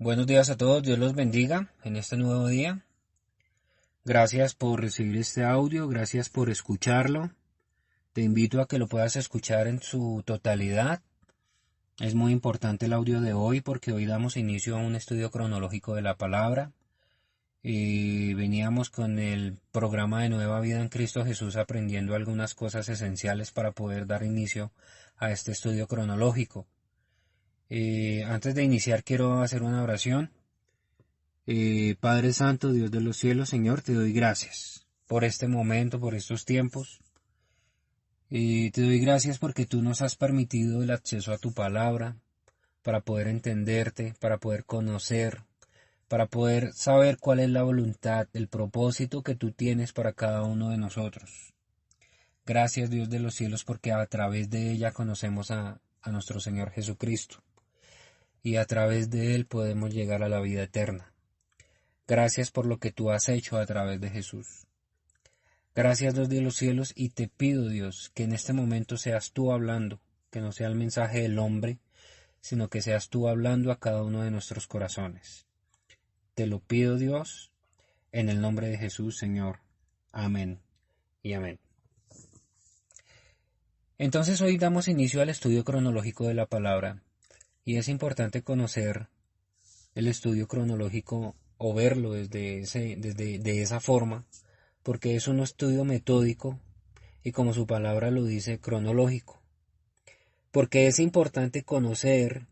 Buenos días a todos, Dios los bendiga en este nuevo día. Gracias por recibir este audio, gracias por escucharlo. Te invito a que lo puedas escuchar en su totalidad. Es muy importante el audio de hoy porque hoy damos inicio a un estudio cronológico de la palabra. Veníamos con el programa de Nueva Vida en Cristo Jesús aprendiendo algunas cosas esenciales para poder dar inicio a este estudio cronológico. Antes de iniciar quiero hacer una oración. Padre Santo, Dios de los cielos, Señor, te doy gracias por este momento, por estos tiempos. Te doy gracias porque tú nos has permitido el acceso a tu palabra para poder entenderte, para poder conocer, para poder saber cuál es la voluntad, el propósito que tú tienes para cada uno de nosotros. Gracias, Dios de los cielos, porque a través de ella conocemos a nuestro Señor Jesucristo y a través de él podemos llegar a la vida eterna. Gracias por lo que tú has hecho a través de Jesús. Gracias, Dios de los cielos, y te pido, Dios, que en este momento seas tú hablando, que no sea el mensaje del hombre, sino que seas tú hablando a cada uno de nuestros corazones. Te lo pido, Dios, en el nombre de Jesús, Señor. Amén y amén. Entonces hoy damos inicio al estudio cronológico de la palabra, y es importante conocer el estudio cronológico o verlo desde esa forma, porque es un estudio metódico y, como su palabra lo dice, cronológico. Porque es importante conocer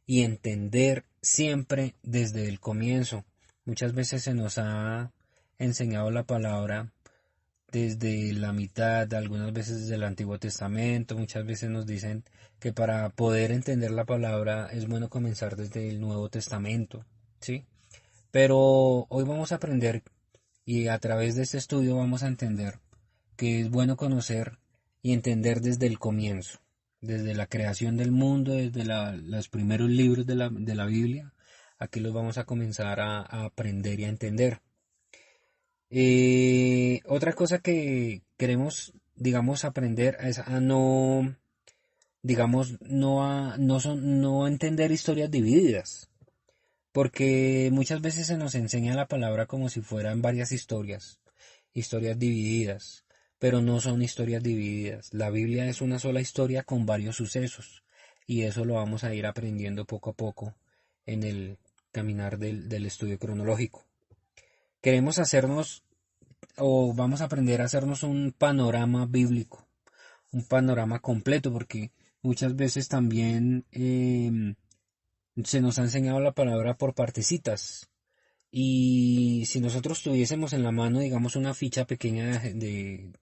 y entender siempre desde el comienzo. Muchas veces se nos ha enseñado la palabra desde la mitad, algunas veces desde el Antiguo Testamento, muchas veces nos dicen que para poder entender la palabra es bueno comenzar desde el Nuevo Testamento, ¿sí? Pero hoy vamos a aprender y a través de este estudio vamos a entender que es bueno conocer y entender desde el comienzo, desde la creación del mundo, desde los primeros libros de la Biblia. Aquí los vamos a comenzar a aprender y a entender. Otra cosa que queremos, digamos, aprender es a no, digamos, no entender historias divididas. Porque muchas veces se nos enseña la palabra como si fueran varias historias divididas, pero no son historias divididas. La Biblia es una sola historia con varios sucesos, y eso lo vamos a ir aprendiendo poco a poco en el caminar del estudio cronológico. Queremos hacernos, o vamos a aprender a hacernos un panorama bíblico, un panorama completo, porque muchas veces también se nos ha enseñado la palabra por partecitas. Y si nosotros tuviésemos en la mano, digamos, una ficha pequeña de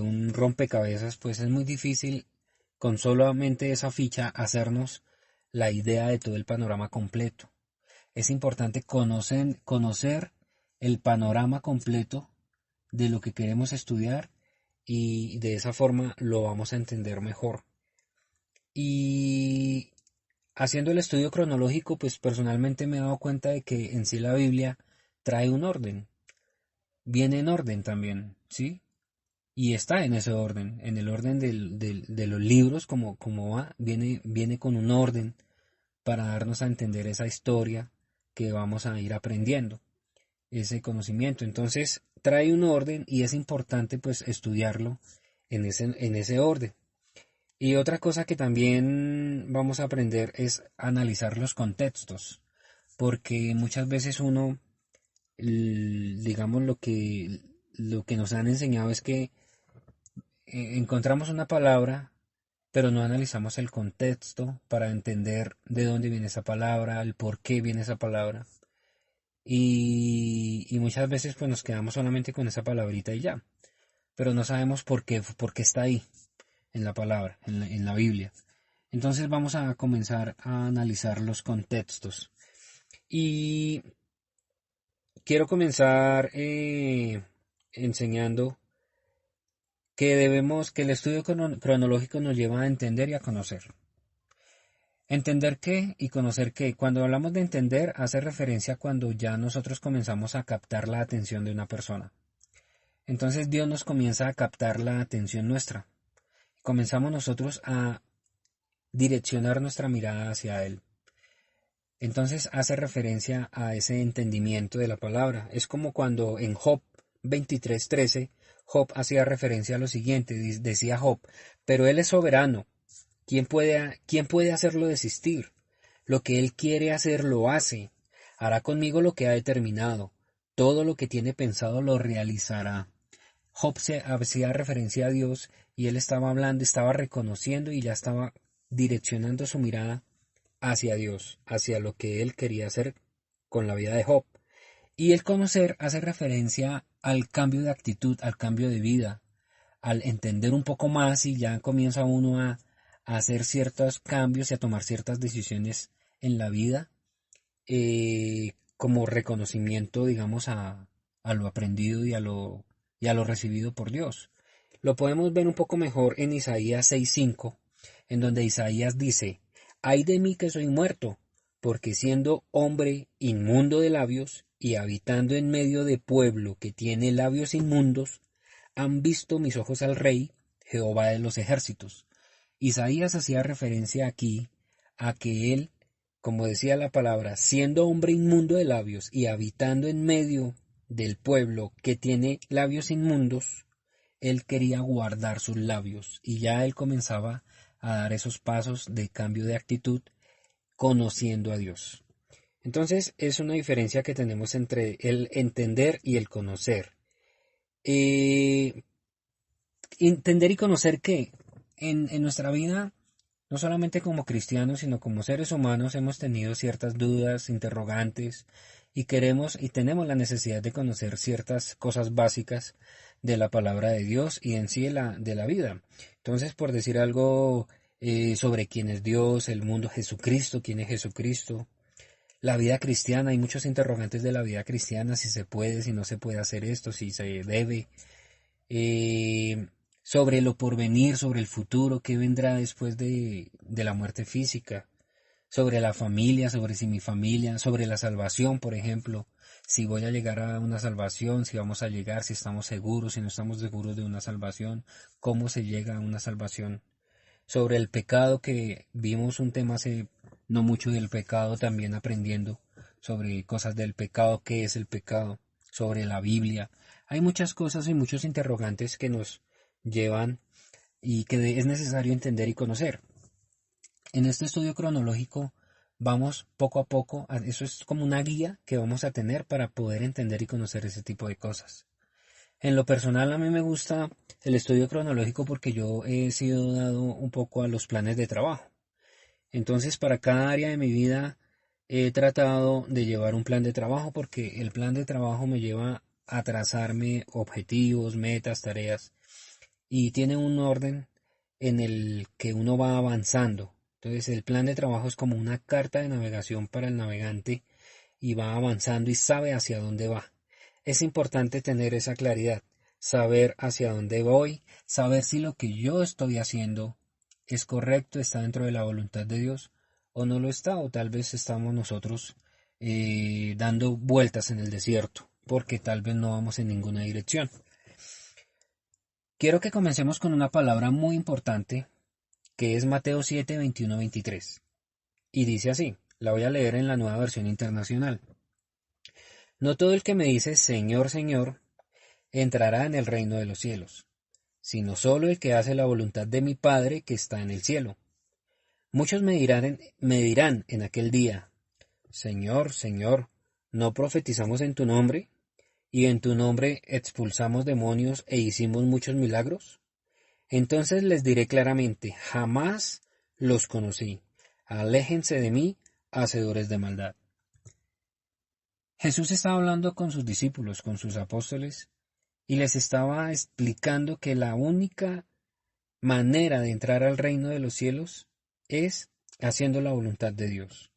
un rompecabezas, pues es muy difícil con solamente esa ficha hacernos la idea de todo el panorama completo. Es importante conocer el panorama completo de lo que queremos estudiar, y de esa forma lo vamos a entender mejor. Y haciendo el estudio cronológico, pues personalmente me he dado cuenta de que en sí la Biblia trae un orden, viene en orden también, ¿sí? Y está en ese orden, en el orden de los libros, como va, viene con un orden para darnos a entender esa historia que vamos a ir aprendiendo, ese conocimiento. Entonces trae un orden y es importante pues estudiarlo en ese orden. Y otra cosa que también vamos a aprender es analizar los contextos, porque muchas veces uno, digamos, lo que nos han enseñado es que encontramos una palabra, pero no analizamos el contexto para entender de dónde viene esa palabra, el por qué viene esa palabra. Y muchas veces pues nos quedamos solamente con esa palabrita y ya, pero no sabemos por qué está ahí en la palabra, en la Biblia. Entonces vamos a comenzar a analizar los contextos. Y quiero comenzar enseñando que el estudio cronológico nos lleva a entender y a conocer. Entender qué y conocer qué. Cuando hablamos de entender, hace referencia a cuando ya nosotros comenzamos a captar la atención de una persona. Entonces Dios nos comienza a captar la atención nuestra. Comenzamos nosotros a direccionar nuestra mirada hacia Él. Entonces hace referencia a ese entendimiento de la palabra. Es como cuando en Job 23:13, Job hacía referencia a lo siguiente, decía Job, pero Él es soberano, quién puede hacerlo desistir? Lo que Él quiere hacer lo hace, hará conmigo lo que ha determinado, todo lo que tiene pensado lo realizará. Job se hacía referencia a Dios y él estaba hablando, estaba reconociendo y ya estaba direccionando su mirada hacia Dios, hacia lo que él quería hacer con la vida de Job. Y el conocer hace referencia al cambio de actitud, al cambio de vida, al entender un poco más y ya comienza uno a hacer ciertos cambios y a tomar ciertas decisiones en la vida como reconocimiento, digamos, a lo aprendido y a lo recibido por Dios. Lo podemos ver un poco mejor en Isaías 6:5, en donde Isaías dice, ay de mí que soy muerto, porque siendo hombre inmundo de labios y habitando en medio de pueblo que tiene labios inmundos, han visto mis ojos al Rey, Jehová de los ejércitos. Isaías hacía referencia aquí a que él, como decía la palabra, siendo hombre inmundo de labios y habitando en medio del pueblo que tiene labios inmundos, él quería guardar sus labios y ya él comenzaba a dar esos pasos de cambio de actitud conociendo a Dios. Entonces es una diferencia que tenemos entre el entender y el conocer. Entender y conocer que en nuestra vida, no solamente como cristianos, sino como seres humanos, hemos tenido ciertas dudas, interrogantes, y queremos y tenemos la necesidad de conocer ciertas cosas básicas de la palabra de Dios y en sí de la vida. Entonces, por decir algo sobre quién es Dios, el mundo, Jesucristo, quién es Jesucristo, la vida cristiana, hay muchos interrogantes de la vida cristiana, si se puede, si no se puede hacer esto, si se debe, eh, sobre lo porvenir, sobre el futuro, qué vendrá después de la muerte física, sobre la familia, sobre si mi familia, sobre la salvación, por ejemplo, si voy a llegar a una salvación, si vamos a llegar, si estamos seguros, si no estamos seguros de una salvación, cómo se llega a una salvación, sobre el pecado, que vimos un tema hace no mucho del pecado, también aprendiendo sobre cosas del pecado, qué es el pecado, sobre la Biblia. Hay muchas cosas y muchos interrogantes que nos llevan y que es necesario entender y conocer. En este estudio cronológico vamos poco a poco, eso es como una guía que vamos a tener para poder entender y conocer ese tipo de cosas. En lo personal a mí me gusta el estudio cronológico porque yo he sido dado un poco a los planes de trabajo. Entonces para cada área de mi vida he tratado de llevar un plan de trabajo porque el plan de trabajo me lleva a trazarme objetivos, metas, tareas y tiene un orden en el que uno va avanzando. Entonces el plan de trabajo es como una carta de navegación para el navegante y va avanzando y sabe hacia dónde va. Es importante tener esa claridad, saber hacia dónde voy, saber si lo que yo estoy haciendo es correcto, está dentro de la voluntad de Dios o no lo está, o tal vez estamos nosotros dando vueltas en el desierto, porque tal vez no vamos en ninguna dirección. Quiero que comencemos con una palabra muy importante que es Mateo 7, 21, 23. Y dice así, la voy a leer en la Nueva Versión Internacional. No todo el que me dice Señor, Señor, entrará en el reino de los cielos, sino solo el que hace la voluntad de mi Padre que está en el cielo. Muchos me dirán en aquel día, Señor, Señor, ¿no profetizamos en tu nombre? ¿Y en tu nombre expulsamos demonios e hicimos muchos milagros? Entonces les diré claramente, jamás los conocí. Aléjense de mí, hacedores de maldad. Jesús estaba hablando con sus discípulos, con sus apóstoles, y les estaba explicando que la única manera de entrar al reino de los cielos es haciendo la voluntad de Dios.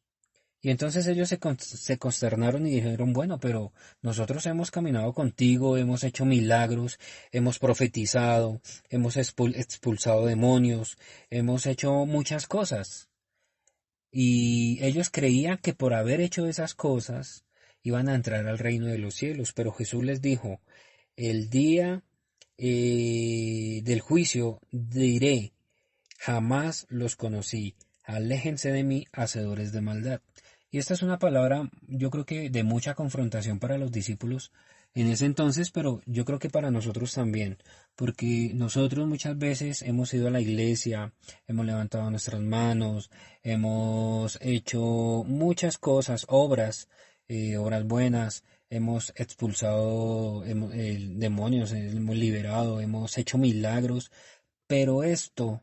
Y entonces ellos se consternaron y dijeron, bueno, pero nosotros hemos caminado contigo, hemos hecho milagros, hemos profetizado, hemos expulsado demonios, hemos hecho muchas cosas. Y ellos creían que por haber hecho esas cosas iban a entrar al reino de los cielos, pero Jesús les dijo, el día del juicio diré, jamás los conocí, aléjense de mí, hacedores de maldad. Y esta es una palabra, yo creo que de mucha confrontación para los discípulos en ese entonces, pero yo creo que para nosotros también, porque nosotros muchas veces hemos ido a la iglesia, hemos levantado nuestras manos, hemos hecho muchas cosas, obras, obras buenas, hemos expulsado demonios, hemos liberado, hemos hecho milagros, pero esto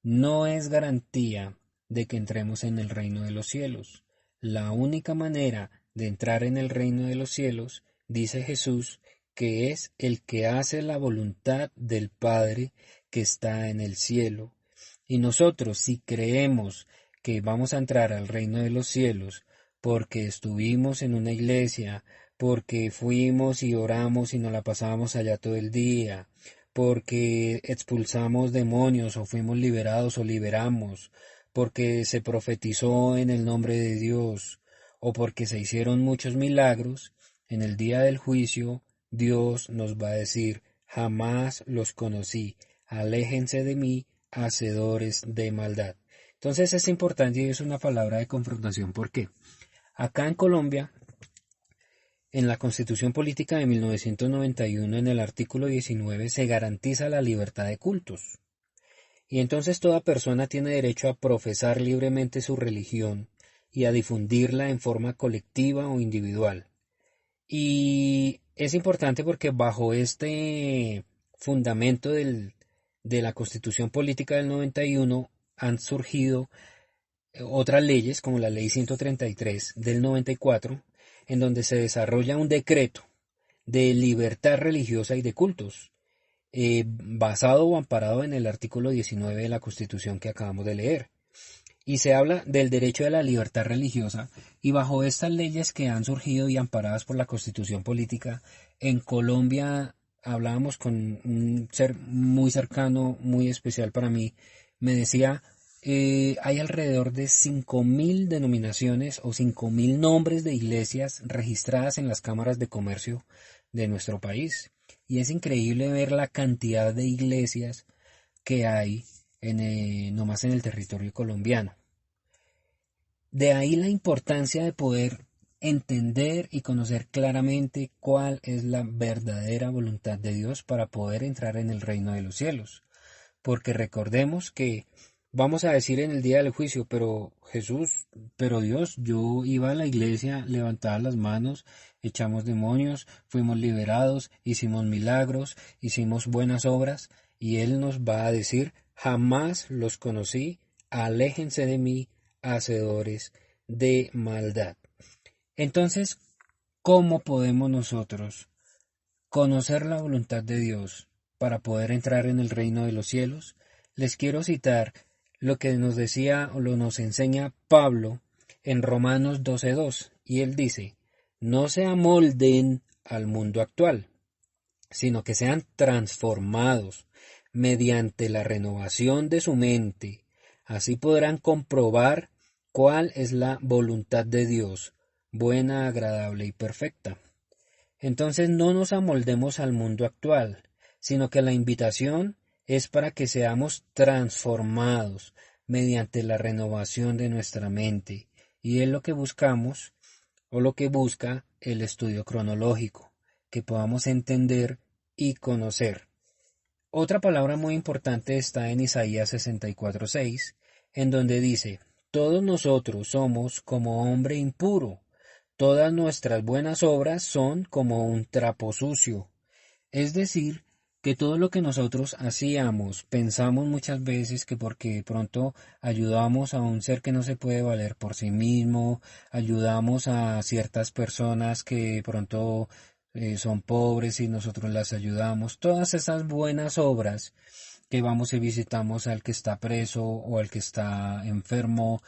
no es garantía de que entremos en el reino de los cielos. La única manera de entrar en el reino de los cielos, dice Jesús, que es el que hace la voluntad del Padre que está en el cielo. Y nosotros, si creemos que vamos a entrar al reino de los cielos porque estuvimos en una iglesia, porque fuimos y oramos y nos la pasábamos allá todo el día, porque expulsamos demonios o fuimos liberados o liberamos, porque se profetizó en el nombre de Dios o porque se hicieron muchos milagros, en el día del juicio Dios nos va a decir, jamás los conocí, aléjense de mí, hacedores de maldad. Entonces es importante y es una palabra de confrontación. ¿Por qué? Acá en Colombia, en la Constitución Política de 1991, en el artículo 19, se garantiza la libertad de cultos. Y entonces toda persona tiene derecho a profesar libremente su religión y a difundirla en forma colectiva o individual. Y es importante porque bajo este fundamento de la Constitución Política del 91 han surgido otras leyes como la Ley 133 del 94, en donde se desarrolla un decreto de libertad religiosa y de cultos, basado o amparado en el artículo 19 de la Constitución que acabamos de leer. Y se habla del derecho de la libertad religiosa, y bajo estas leyes que han surgido y amparadas por la Constitución Política, en Colombia hablábamos con un ser muy cercano, muy especial para mí, me decía, hay alrededor de 5.000 denominaciones o 5.000 nombres de iglesias registradas en las cámaras de comercio de nuestro país. Y es increíble ver la cantidad de iglesias que hay nomás en el territorio colombiano. De ahí la importancia de poder entender y conocer claramente cuál es la verdadera voluntad de Dios para poder entrar en el reino de los cielos. Porque recordemos que vamos a decir en el día del juicio, pero Jesús, pero Dios, yo iba a la iglesia, levantaba las manos, echamos demonios, fuimos liberados, hicimos milagros, hicimos buenas obras, y Él nos va a decir, jamás los conocí, aléjense de mí, hacedores de maldad. Entonces, ¿cómo podemos nosotros conocer la voluntad de Dios para poder entrar en el reino de los cielos? Les quiero citar lo que nos decía o lo nos enseña Pablo en Romanos 12:2, y él dice, no se amolden al mundo actual, sino que sean transformados mediante la renovación de su mente. Así podrán comprobar cuál es la voluntad de Dios, buena, agradable y perfecta. Entonces no nos amoldemos al mundo actual, sino que la invitación es para que seamos transformados mediante la renovación de nuestra mente, y es lo que buscamos o lo que busca el estudio cronológico, que podamos entender y conocer. Otra palabra muy importante está en Isaías 64:6, en donde dice, todos nosotros somos como hombre impuro, todas nuestras buenas obras son como un trapo sucio. Es decir, que todo lo que nosotros hacíamos, pensamos muchas veces que porque de pronto ayudamos a un ser que no se puede valer por sí mismo, ayudamos a ciertas personas que de pronto son pobres y nosotros las ayudamos, todas esas buenas obras que vamos y visitamos al que está preso o al que está enfermo,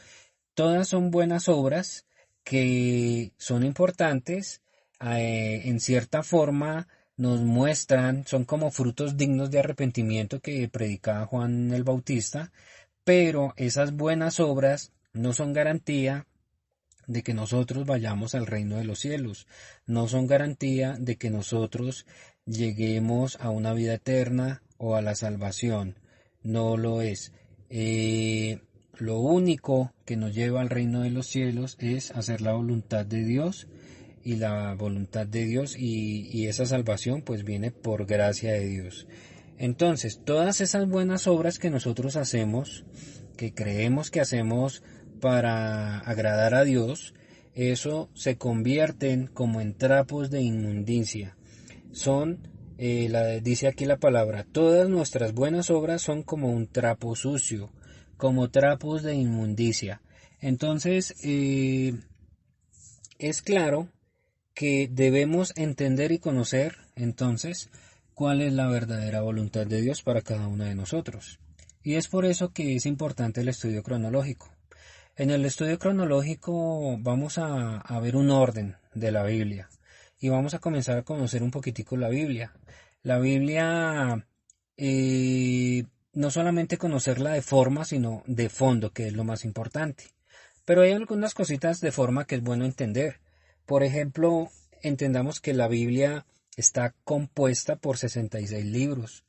todas son buenas obras que son importantes, en cierta forma nos muestran, son como frutos dignos de arrepentimiento que predicaba Juan el Bautista, pero esas buenas obras no son garantía de que nosotros vayamos al reino de los cielos, no son garantía de que nosotros lleguemos a una vida eterna o a la salvación, no lo es. lo único que nos lleva al reino de los cielos es hacer la voluntad de Dios, y la voluntad de Dios y esa salvación pues viene por gracia de Dios. Entonces, todas esas buenas obras que nosotros hacemos, que creemos que hacemos para agradar a Dios, eso se convierten como en trapos de inmundicia. Son, dice aquí la palabra, todas nuestras buenas obras son como un trapo sucio, como trapos de inmundicia. Entonces, es claro que debemos entender y conocer entonces cuál es la verdadera voluntad de Dios para cada uno de nosotros. Y es por eso que es importante el estudio cronológico. En el estudio cronológico vamos a ver un orden de la Biblia y vamos a comenzar a conocer un poquitico la Biblia. La Biblia, no solamente conocerla de forma, sino de fondo, que es lo más importante. Pero hay algunas cositas de forma que es bueno entender. Por ejemplo, entendamos que la Biblia está compuesta por 66 libros.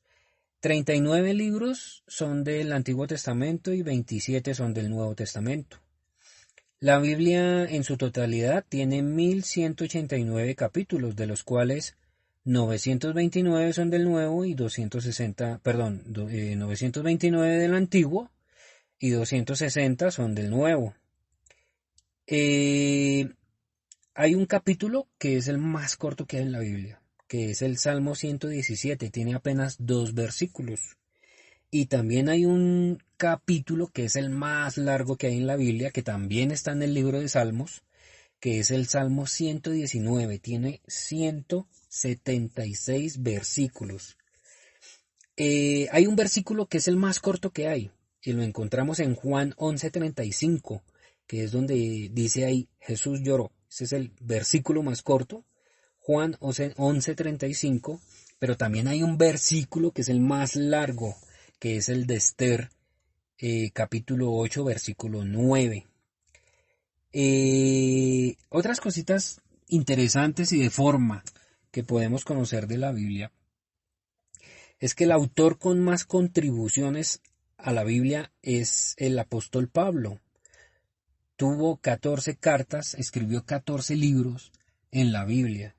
39 libros son del Antiguo Testamento y 27 son del Nuevo Testamento. La Biblia en su totalidad tiene 1189 capítulos, de los cuales 929 son del Nuevo y 929 del Antiguo y 260 son del Nuevo. Hay un capítulo que es el más corto que hay en la Biblia, que es el Salmo 117, tiene apenas 2 versículos. Y también hay un capítulo que es el más largo que hay en la Biblia, que también está en el libro de Salmos, que es el Salmo 119, tiene 176 versículos. Hay un versículo que es el más corto que hay, y lo encontramos en Juan 11:35, que es donde dice ahí, Jesús lloró. Ese es el versículo más corto, Juan 11:35, pero también hay un versículo que es el más largo, que es el de Esther, capítulo 8, versículo 9. Otras cositas interesantes y de forma que podemos conocer de la Biblia es que el autor con más contribuciones a la Biblia es el apóstol Pablo. Tuvo 14 cartas, escribió 14 libros en la Biblia.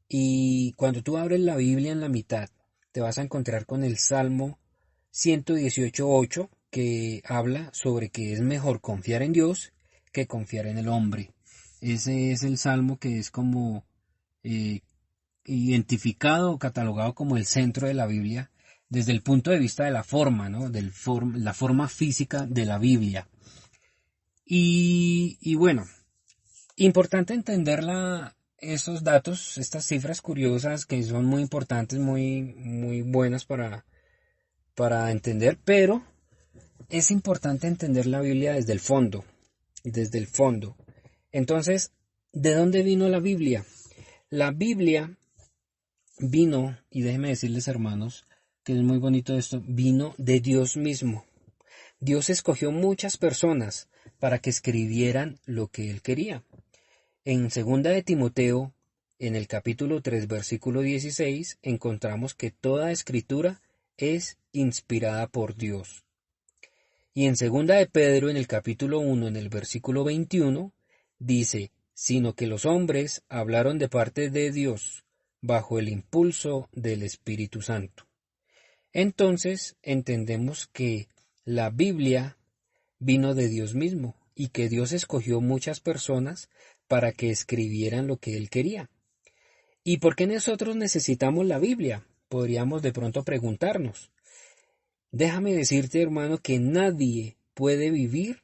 Y cuando tú abres la Biblia en la mitad, te vas a encontrar con el Salmo 118:8, que habla sobre que es mejor confiar en Dios que confiar en el hombre. Ese es el salmo que es como identificado o catalogado como el centro de la Biblia desde el punto de vista de la forma, ¿no? La forma física de la Biblia. Y bueno, importante entender esos datos, estas cifras curiosas que son muy importantes, muy buenas para entender, pero es importante entender la Biblia desde el fondo, Entonces, ¿de dónde vino la Biblia? La Biblia vino, y déjenme decirles, hermanos, que es muy bonito esto, vino de Dios mismo. Dios escogió muchas personas para que escribieran lo que Él quería. En 2 de Timoteo, en el capítulo 3, versículo 16, encontramos que toda escritura es inspirada por Dios. Y en 2 de Pedro, en el capítulo 1, en el versículo 21, dice, sino que los hombres hablaron de parte de Dios, bajo el impulso del Espíritu Santo. Entonces entendemos que la Biblia vino de Dios mismo y que Dios escogió muchas personas para que escribieran lo que Él quería. ¿Y por qué nosotros necesitamos la Biblia? Podríamos de pronto preguntarnos. Déjame decirte, hermano, que nadie puede vivir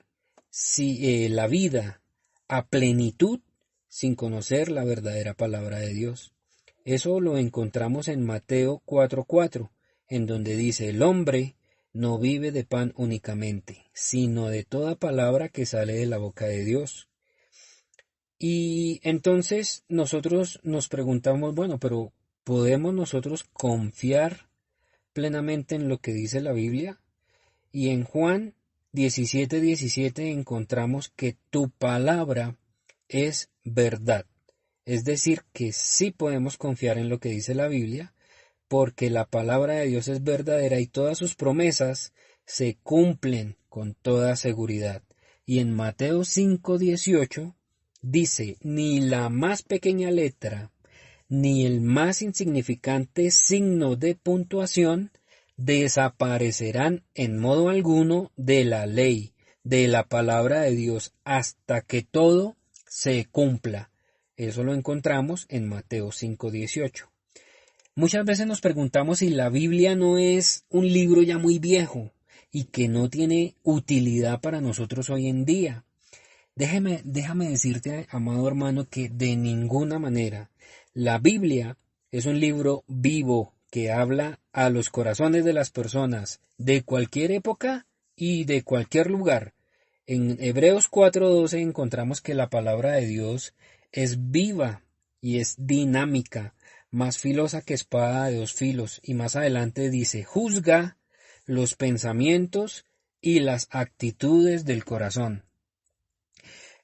la vida a plenitud sin conocer la verdadera palabra de Dios. Eso lo encontramos en Mateo 4:4, en donde dice, el hombre no vive de pan únicamente, sino de toda palabra que sale de la boca de Dios. Y entonces nosotros nos preguntamos, bueno, pero ¿podemos nosotros confiar plenamente en lo que dice la Biblia? Y en Juan 17:17 encontramos que tu palabra es verdad. Es decir, que sí podemos confiar en lo que dice la Biblia, porque la palabra de Dios es verdadera y todas sus promesas se cumplen con toda seguridad. Y en Mateo 5:18 dice, ni la más pequeña letra, ni el más insignificante signo de puntuación desaparecerán en modo alguno de la ley, de la palabra de Dios, hasta que todo se cumpla. Eso lo encontramos en Mateo 5:18. Muchas veces nos preguntamos si la Biblia no es un libro ya muy viejo y que no tiene utilidad para nosotros hoy en día. Déjame decirte, amado hermano, que de ninguna manera. La Biblia es un libro vivo que habla a los corazones de las personas de cualquier época y de cualquier lugar. En Hebreos 4:12 encontramos que la palabra de Dios es viva y es dinámica, más filosa que espada de dos filos, y más adelante dice, juzga los pensamientos y las actitudes del corazón.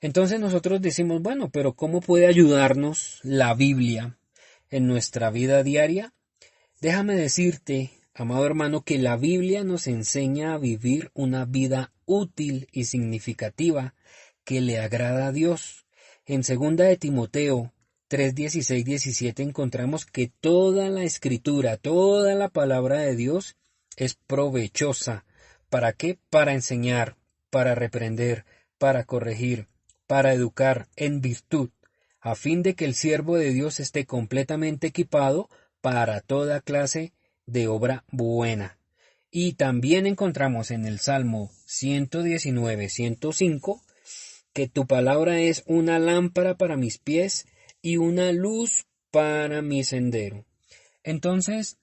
Entonces nosotros decimos, bueno, pero ¿cómo puede ayudarnos la Biblia en nuestra vida diaria? Déjame decirte, amado hermano, que la Biblia nos enseña a vivir una vida útil y significativa que le agrada a Dios. En 2 de Timoteo 3:16-17 encontramos que toda la escritura, toda la palabra de Dios es provechosa. ¿Para qué? Para enseñar, para reprender, para corregir, para educar en virtud, a fin de que el siervo de Dios esté completamente equipado para toda clase de obra buena. Y también encontramos en el Salmo 119:105 que tu palabra es una lámpara para mis pies y una luz para mi sendero. Entonces,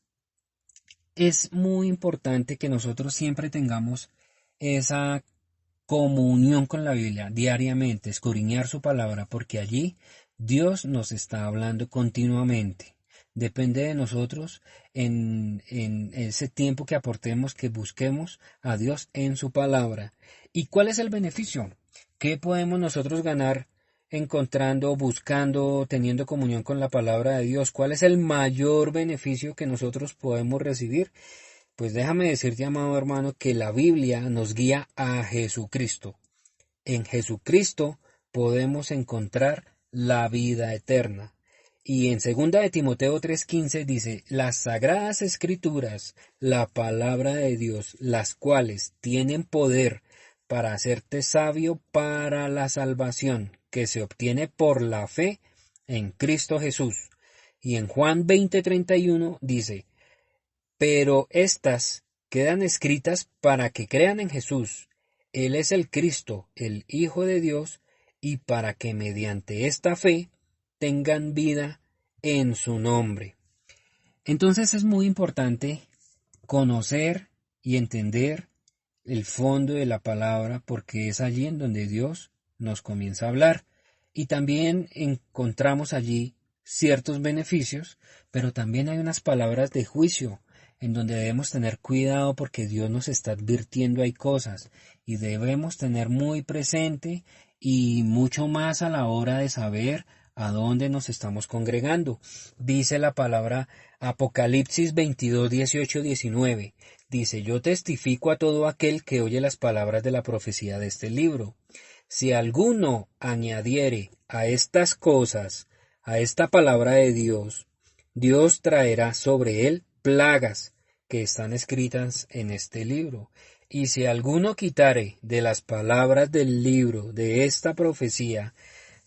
es muy importante que nosotros siempre tengamos esa comunión con la Biblia diariamente, escudriñar su palabra, porque allí Dios nos está hablando continuamente. Depende de nosotros en ese tiempo que aportemos, que busquemos a Dios en su palabra. ¿Y cuál es el beneficio? ¿Qué podemos nosotros ganar encontrando, buscando, teniendo comunión con la palabra de Dios? ¿Cuál es el mayor beneficio que nosotros podemos recibir? Pues déjame decirte, amado hermano, que la Biblia nos guía a Jesucristo. En Jesucristo podemos encontrar la vida eterna. Y en 2 de Timoteo 3:15 dice, las sagradas escrituras, la palabra de Dios, las cuales tienen poder para hacerte sabio para la salvación que se obtiene por la fe en Cristo Jesús. Y en Juan 20:31 dice, pero estas quedan escritas para que crean en Jesús. Él es el Cristo, el Hijo de Dios, y para que mediante esta fe tengan vida en su nombre. Entonces es muy importante conocer y entender el fondo de la palabra, porque es allí en donde Dios nos comienza a hablar. Y también encontramos allí ciertos beneficios, pero también hay unas palabras de juicio en donde debemos tener cuidado porque Dios nos está advirtiendo hay cosas y debemos tener muy presente y mucho más a la hora de saber a dónde nos estamos congregando. Dice la palabra Apocalipsis 22:18-19. Dice, yo testifico a todo aquel que oye las palabras de la profecía de este libro. Si alguno añadiere a estas cosas, a esta palabra de Dios, Dios traerá sobre él plagas que están escritas en este libro. Y si alguno quitare de las palabras del libro de esta profecía,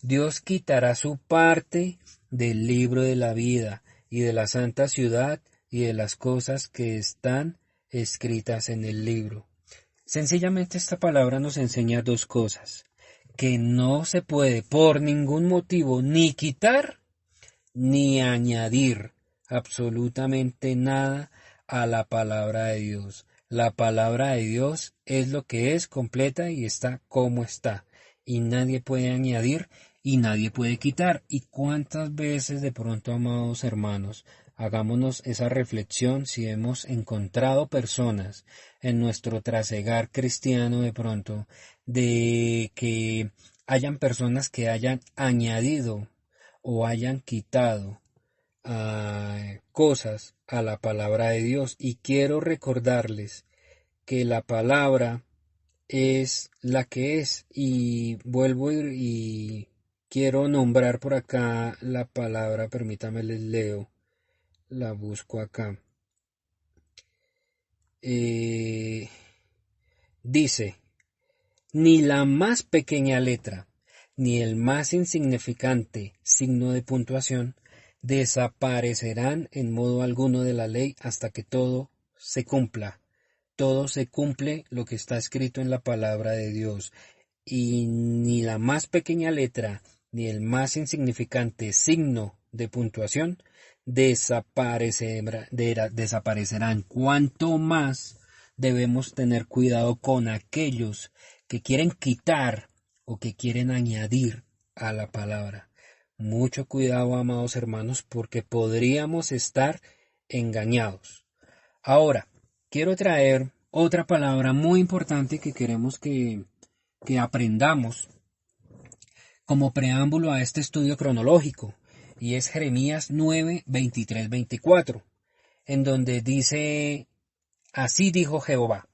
Dios quitará su parte del libro de la vida y de la santa ciudad y de las cosas que están escritas en el libro. Sencillamente esta palabra nos enseña dos cosas, que no se puede por ningún motivo ni quitar ni añadir absolutamente nada a la palabra de Dios. La palabra de Dios es lo que es, completa y está como está. Y nadie puede añadir y nadie puede quitar. ¿Y cuántas veces de pronto, amados hermanos, hagámonos esa reflexión si hemos encontrado personas en nuestro trasegar cristiano de pronto, de que hayan personas que hayan añadido o hayan quitado cosas a la palabra de Dios? Y quiero recordarles que la palabra es la que es. Y vuelvo y quiero nombrar por acá la palabra, permítame les leo, la busco acá. Dice, ni la más pequeña letra, ni el más insignificante signo de puntuación desaparecerán en modo alguno de la ley hasta que todo se cumpla. Todo se cumple lo que está escrito en la palabra de Dios. Y ni la más pequeña letra, ni el más insignificante signo de puntuación desaparecerán. Cuanto más debemos tener cuidado con aquellos que quieren quitar o que quieren añadir a la palabra. Mucho cuidado, amados hermanos, porque podríamos estar engañados. Ahora, quiero traer otra palabra muy importante que queremos que aprendamos como preámbulo a este estudio cronológico, y es Jeremías 9, 23, 24, en donde dice, así dijo Jehová,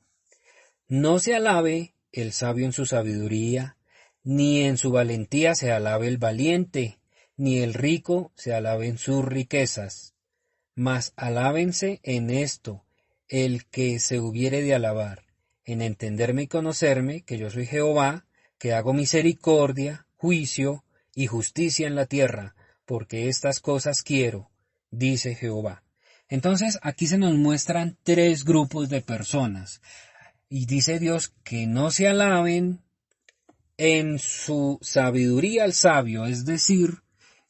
no se alabe el sabio en su sabiduría, ni en su valentía se alabe el valiente, ni el rico se alabe en sus riquezas, mas alábense en esto el que se hubiere de alabar, en entenderme y conocerme, que yo soy Jehová, que hago misericordia, juicio y justicia en la tierra, porque estas cosas quiero, dice Jehová. Entonces aquí se nos muestran tres grupos de personas, y dice Dios que no se alaben en su sabiduría al sabio, es decir,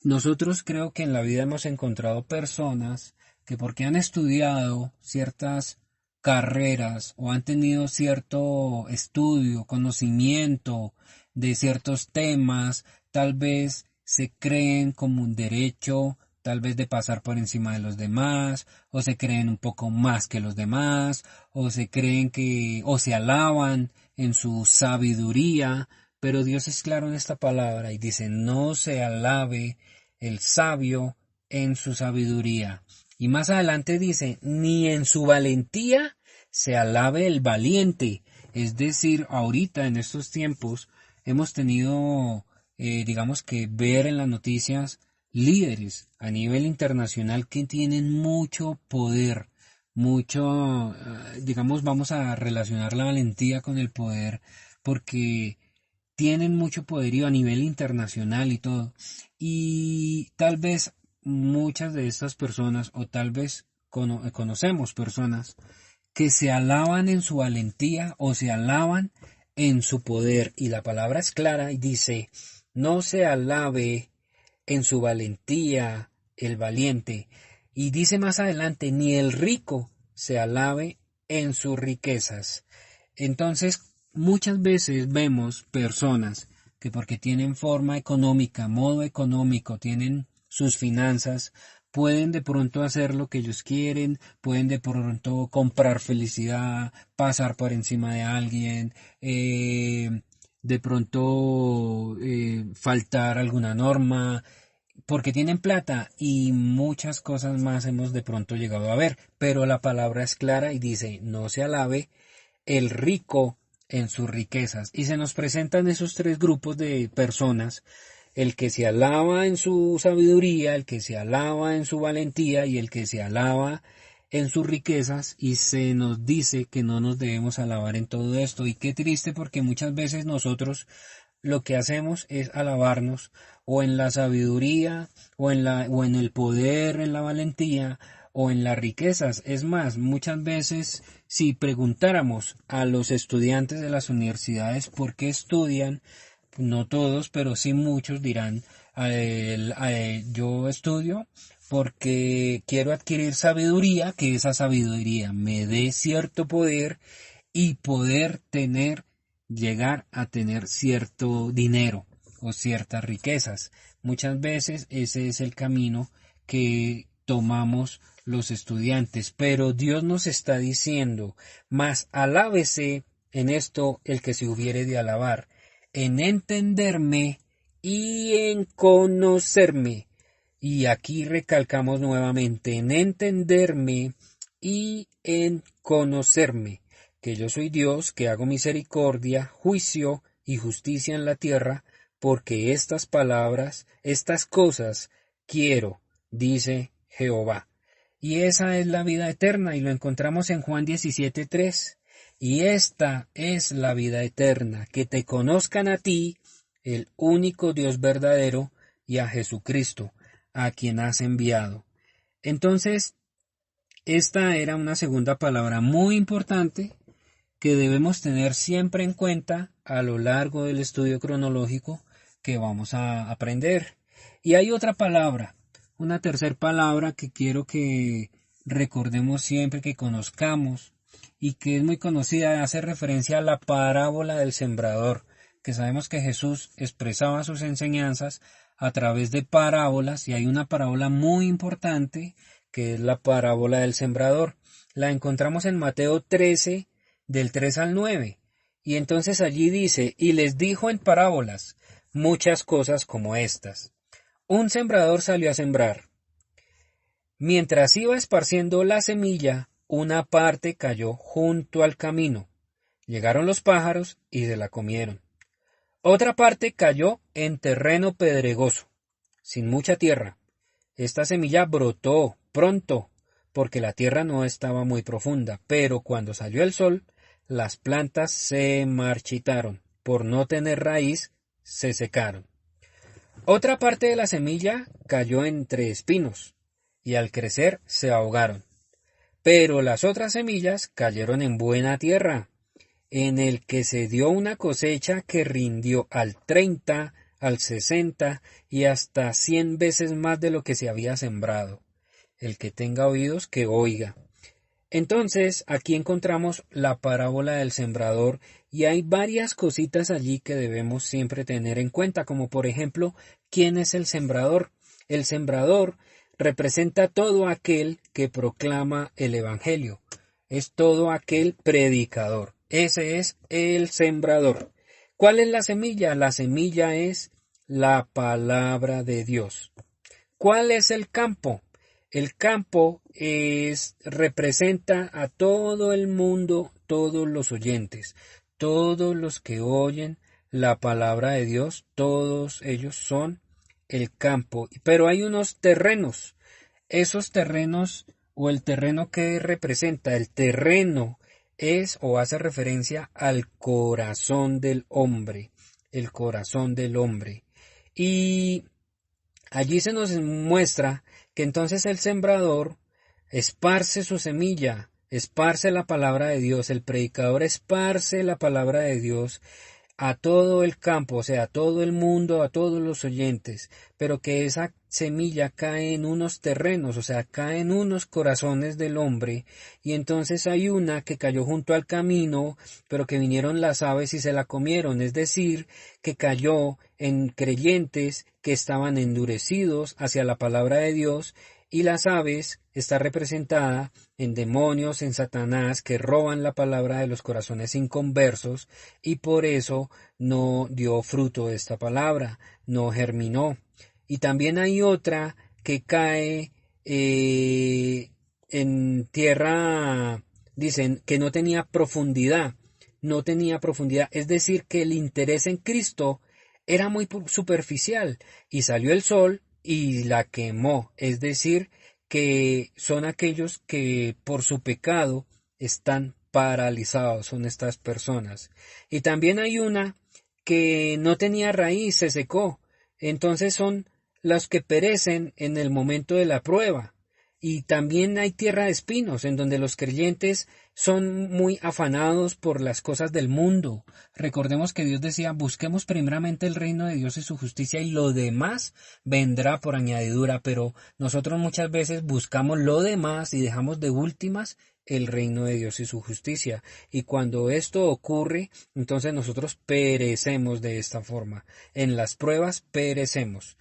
nosotros creo que en la vida hemos encontrado personas que porque han estudiado ciertas carreras o han tenido cierto estudio, conocimiento de ciertos temas, tal vez se creen como un derecho, tal vez de pasar por encima de los demás, o se creen un poco más que los demás, o se creen que, o se alaban en su sabiduría, pero Dios es claro en esta palabra y dice, no se alabe el sabio en su sabiduría. Y más adelante dice, ni en su valentía se alabe el valiente. Es decir, ahorita en estos tiempos hemos tenido, digamos que ver en las noticias líderes a nivel internacional que tienen mucho poder, mucho, digamos, vamos a relacionar la valentía con el poder, porque tienen mucho poderío a nivel internacional y todo. Y tal vez muchas de estas personas, o tal vez conocemos personas que se alaban en su valentía o se alaban en su poder. Y la palabra es clara y dice, no se alabe en su valentía el valiente. Y dice más adelante, ni el rico se alabe en sus riquezas. Entonces, muchas veces vemos personas que porque tienen forma económica, modo económico, tienen sus finanzas, pueden de pronto hacer lo que ellos quieren, pueden de pronto comprar felicidad, pasar por encima de alguien, de pronto faltar alguna norma, porque tienen plata y muchas cosas más hemos de pronto llegado a ver, pero la palabra es clara y dice, no se alabe el rico en sus riquezas. Y se nos presentan esos tres grupos de personas, el que se alaba en su sabiduría, el que se alaba en su valentía y el que se alaba en sus riquezas, y se nos dice que no nos debemos alabar en todo esto. Y qué triste, porque muchas veces nosotros lo que hacemos es alabarnos o en la sabiduría o en el poder, en la valentía o en las riquezas. Es más, muchas veces si preguntáramos a los estudiantes de las universidades por qué estudian, no todos, pero sí muchos dirán, yo estudio porque quiero adquirir sabiduría, que esa sabiduría me dé cierto poder y poder llegar a tener cierto dinero o ciertas riquezas. Muchas veces ese es el camino que tomamos los estudiantes, pero Dios nos está diciendo, mas alábese en esto el que se hubiere de alabar, en entenderme y en conocerme. Y aquí recalcamos nuevamente, en entenderme y en conocerme, que yo soy Dios, que hago misericordia, juicio y justicia en la tierra, porque estas palabras, estas cosas quiero, dice Jehová. Y esa es la vida eterna, y lo encontramos en Juan 17:3. Y esta es la vida eterna, que te conozcan a ti, el único Dios verdadero, y a Jesucristo, a quien has enviado. Entonces, esta era una segunda palabra muy importante que debemos tener siempre en cuenta a lo largo del estudio cronológico que vamos a aprender. Y hay otra palabra, una tercera palabra que quiero que recordemos siempre, que conozcamos y que es muy conocida, hace referencia a la parábola del sembrador, que sabemos que Jesús expresaba sus enseñanzas a través de parábolas, y hay una parábola muy importante que es la parábola del sembrador. La encontramos en Mateo 13, del 3 al 9, y entonces allí dice: y les dijo en parábolas muchas cosas como estas. Un sembrador salió a sembrar. Mientras iba esparciendo la semilla, una parte cayó junto al camino. Llegaron los pájaros y se la comieron. Otra parte cayó en terreno pedregoso, sin mucha tierra. Esta semilla brotó pronto, porque la tierra no estaba muy profunda, pero cuando salió el sol, las plantas se marchitaron. Por no tener raíz, se secaron. Otra parte de la semilla cayó entre espinos, y al crecer se ahogaron. Pero las otras semillas cayeron en buena tierra, en el que se dio una cosecha que rindió al 30, al 60 y hasta 100 veces más de lo que se había sembrado. El que tenga oídos, que oiga. Entonces, aquí encontramos la parábola del sembrador, y hay varias cositas allí que debemos siempre tener en cuenta, como por ejemplo, ¿quién es el sembrador? El sembrador representa todo aquel que proclama el Evangelio, es todo aquel predicador. Ese es el sembrador. ¿Cuál es la semilla? La semilla es la palabra de Dios. ¿Cuál es el campo? El campo representa a todo el mundo, todos los oyentes, todos los que oyen la palabra de Dios, todos ellos son el campo. Pero hay unos terrenos. Esos terrenos, o el terreno que representa, el terreno es o hace referencia al corazón del hombre, el corazón del hombre. Y allí se nos muestra que entonces el sembrador esparce su semilla, esparce la palabra de Dios, el predicador esparce la palabra de Dios a todo el campo, o sea, a todo el mundo, a todos los oyentes, pero que esa semilla cae en unos terrenos, o sea, cae en unos corazones del hombre, y entonces hay una que cayó junto al camino, pero que vinieron las aves y se la comieron, es decir, que cayó en creyentes que estaban endurecidos hacia la palabra de Dios, y las aves está representada en demonios, en Satanás, que roban la palabra de los corazones inconversos, y por eso no dio fruto esta palabra, no germinó. Y también hay otra que cae en tierra, dicen, que no tenía profundidad, es decir, que el interés en Cristo era muy superficial, y salió el sol y la quemó, es decir, que son aquellos que por su pecado están paralizados, son estas personas. Y también hay una que no tenía raíz, se secó, entonces son las que perecen en el momento de la prueba. Y también hay tierra de espinos, en donde los creyentes son muy afanados por las cosas del mundo. Recordemos que Dios decía: busquemos primeramente el reino de Dios y su justicia, y lo demás vendrá por añadidura. Pero nosotros muchas veces buscamos lo demás y dejamos de últimas el reino de Dios y su justicia. Y cuando esto ocurre, entonces nosotros perecemos de esta forma. En las pruebas perecemos.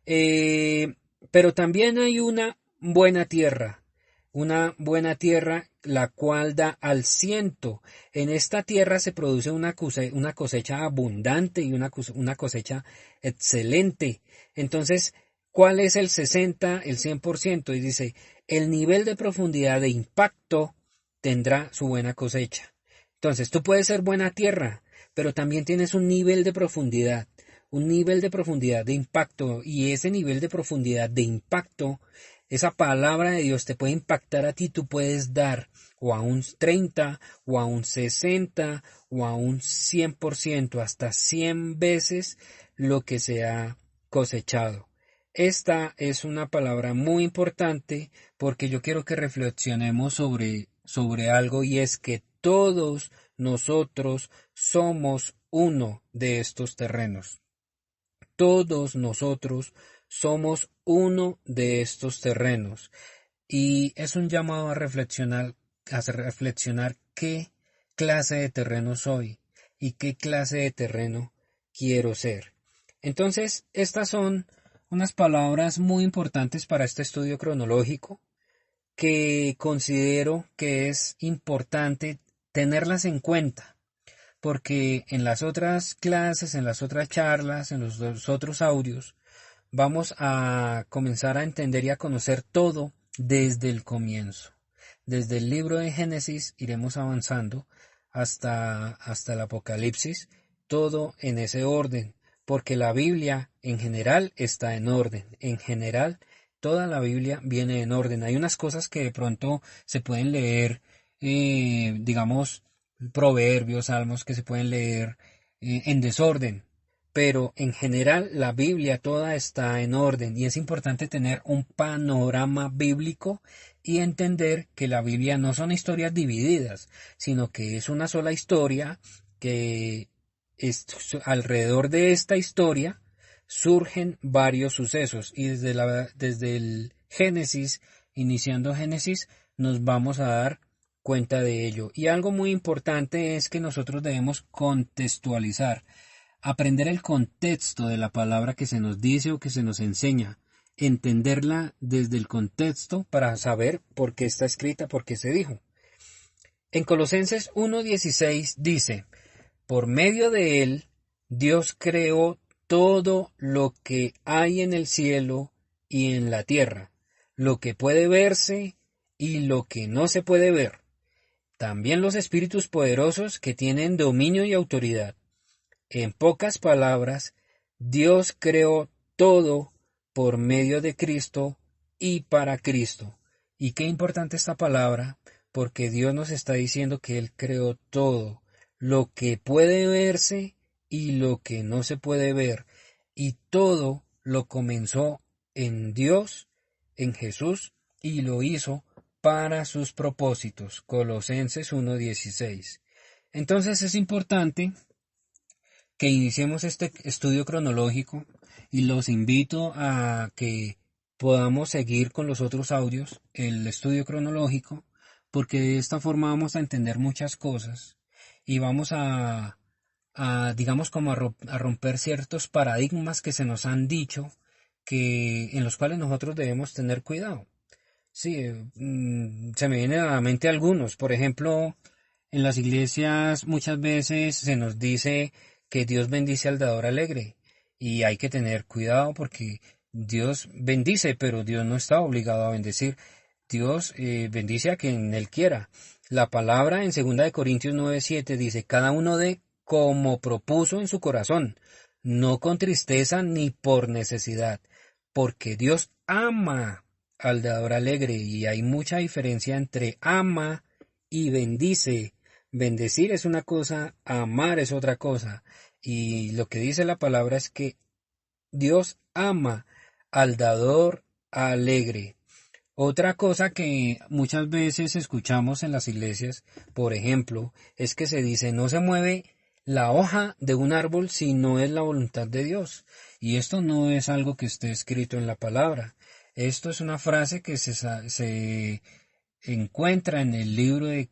Pero también hay una buena tierra, la cual da al ciento. En esta tierra se produce una cosecha abundante y una cosecha excelente. Entonces, ¿cuál es el 60, el 100%? Y dice, el nivel de profundidad de impacto tendrá su buena cosecha. Entonces, tú puedes ser buena tierra, pero también tienes un nivel de profundidad de impacto, y ese nivel de profundidad de impacto, esa palabra de Dios te puede impactar a ti, tú puedes dar o a un 30, o a un 60, o a un 100%, hasta 100 veces lo que se ha cosechado. Esta es una palabra muy importante porque yo quiero que reflexionemos sobre algo, y es que todos nosotros somos uno de estos terrenos. Todos nosotros somos uno de estos terrenos. Y es un llamado a reflexionar qué clase de terreno soy y qué clase de terreno quiero ser. Entonces, estas son unas palabras muy importantes para este estudio cronológico, que considero que es importante tenerlas en cuenta, porque en las otras clases, en las otras charlas, en los otros audios, vamos a comenzar a entender y a conocer todo desde el comienzo. Desde el libro de Génesis iremos avanzando hasta el Apocalipsis, todo en ese orden, porque la Biblia en general está en orden. En general, toda la Biblia viene en orden. Hay unas cosas que de pronto se pueden leer, digamos, proverbios, salmos que se pueden leer en desorden, pero en general la Biblia toda está en orden, y es importante tener un panorama bíblico y entender que la Biblia no son historias divididas, sino que es una sola historia, que alrededor de esta historia surgen varios sucesos, y desde el Génesis, iniciando Génesis, nos vamos a dar cuenta de ello. Y algo muy importante es que nosotros debemos contextualizar, aprender el contexto de la palabra que se nos dice o que se nos enseña, entenderla desde el contexto para saber por qué está escrita, por qué se dijo. En Colosenses 1:16 dice: por medio de él, Dios creó todo lo que hay en el cielo y en la tierra, lo que puede verse y lo que no se puede ver, también los espíritus poderosos que tienen dominio y autoridad. En pocas palabras, Dios creó todo por medio de Cristo y para Cristo. Y qué importante esta palabra, porque Dios nos está diciendo que Él creó todo, lo que puede verse y lo que no se puede ver. Y todo lo comenzó en Dios, en Jesús, y lo hizo para sus propósitos. Colosenses 1:16. Entonces es importante que iniciemos este estudio cronológico, y los invito a que podamos seguir con los otros audios, el estudio cronológico, porque de esta forma vamos a entender muchas cosas y vamos digamos, como a romper ciertos paradigmas que se nos han dicho, en los cuales nosotros debemos tener cuidado. Sí, se me vienen a la mente algunos. Por ejemplo, en las iglesias muchas veces se nos dice que Dios bendice al dador alegre, y hay que tener cuidado porque Dios bendice, pero Dios no está obligado a bendecir. Dios bendice a quien Él quiera. La palabra en 2 Corintios 9:7 dice: cada uno dé como propuso en su corazón, no con tristeza ni por necesidad, porque Dios ama al dador alegre. Y hay mucha diferencia entre ama y bendice. Bendecir es una cosa, amar es otra cosa. Y lo que dice la palabra es que Dios ama al dador alegre. Otra cosa que muchas veces escuchamos en las iglesias, por ejemplo, es que se dice: no se mueve la hoja de un árbol si no es la voluntad de Dios. Y esto no es algo que esté escrito en la palabra. Esto es una frase que se encuentra en el libro de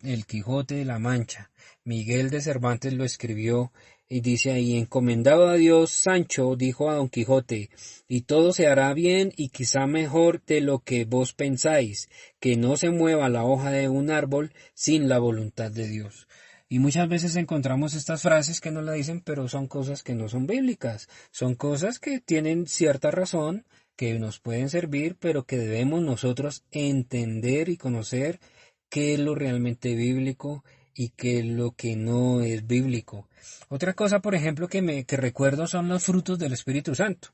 El Quijote de la Mancha. Miguel de Cervantes lo escribió, y dice ahí: encomendado a Dios, Sancho dijo a Don Quijote, y todo se hará bien y quizá mejor de lo que vos pensáis, que no se mueva la hoja de un árbol sin la voluntad de Dios. Y muchas veces encontramos estas frases que nos la dicen, pero son cosas que no son bíblicas, son cosas que tienen cierta razón, que nos pueden servir, pero que debemos nosotros entender y conocer qué es lo realmente bíblico y qué es lo que no es bíblico. Otra cosa, por ejemplo, que recuerdo son los frutos del Espíritu Santo.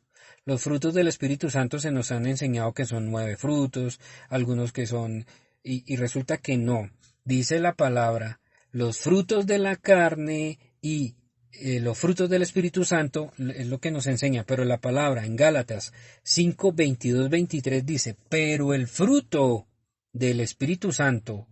Los frutos del Espíritu Santo se nos han enseñado que son 9 frutos, algunos que son, y resulta que no. Dice la palabra, los frutos de la carne y los frutos del Espíritu Santo es lo que nos enseña, pero la palabra en Gálatas 5, 22, 23 dice, pero el fruto del Espíritu Santo,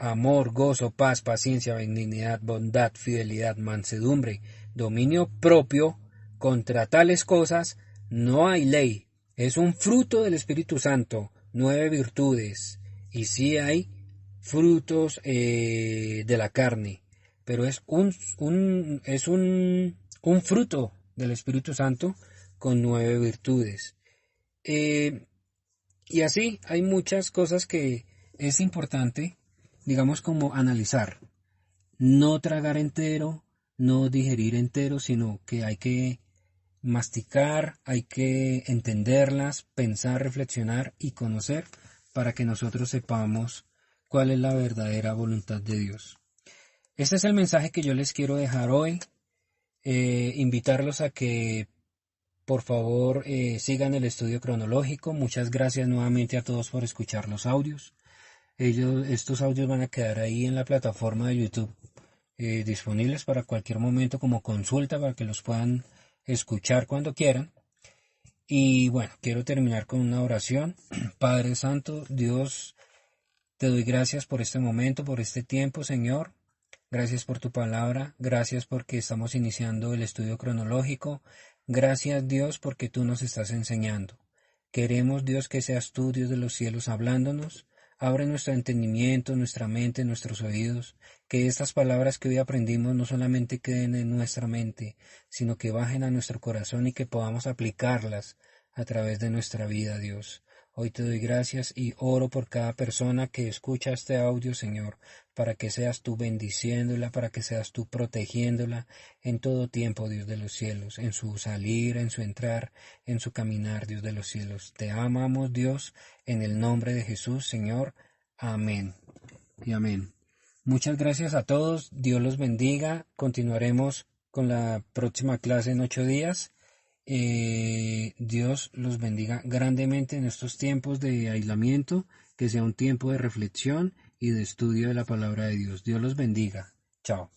amor, gozo, paz, paciencia, benignidad, bondad, fidelidad, mansedumbre, dominio propio, contra tales cosas no hay ley. Es un fruto del Espíritu Santo, 9 virtudes, y sí hay frutos de la carne, pero es un fruto del Espíritu Santo con 9 virtudes. Y así hay muchas cosas que es importante, digamos, como analizar. No tragar entero, no digerir entero, sino que hay que masticar, hay que entenderlas, pensar, reflexionar y conocer para que nosotros sepamos cuál es la verdadera voluntad de Dios. Este es el mensaje que yo les quiero dejar hoy. Invitarlos a que por favor sigan el estudio cronológico. Muchas gracias nuevamente a todos por escuchar los audios. Estos audios van a quedar ahí en la plataforma de YouTube disponibles para cualquier momento como consulta para que los puedan escuchar cuando quieran. Y bueno, quiero terminar con una oración. Padre Santo, Dios, te doy gracias por este momento, por este tiempo, Señor. Gracias por tu palabra, gracias porque estamos iniciando el estudio cronológico. Gracias, Dios, porque tú nos estás enseñando. Queremos, Dios, que seas tú, Dios de los cielos, hablándonos. Abre nuestro entendimiento, nuestra mente, nuestros oídos, que estas palabras que hoy aprendimos no solamente queden en nuestra mente, sino que bajen a nuestro corazón y que podamos aplicarlas a través de nuestra vida, Dios. Hoy te doy gracias y oro por cada persona que escucha este audio, Señor, para que seas tú bendiciéndola, para que seas tú protegiéndola en todo tiempo, Dios de los cielos, en su salir, en su entrar, en su caminar, Dios de los cielos. Te amamos, Dios, en el nombre de Jesús, Señor. Amén. Y amén. Muchas gracias a todos. Dios los bendiga. Continuaremos con la próxima clase en 8 días. Dios los bendiga grandemente en estos tiempos de aislamiento, que sea un tiempo de reflexión y de estudio de la palabra de Dios. Dios los bendiga. Chao.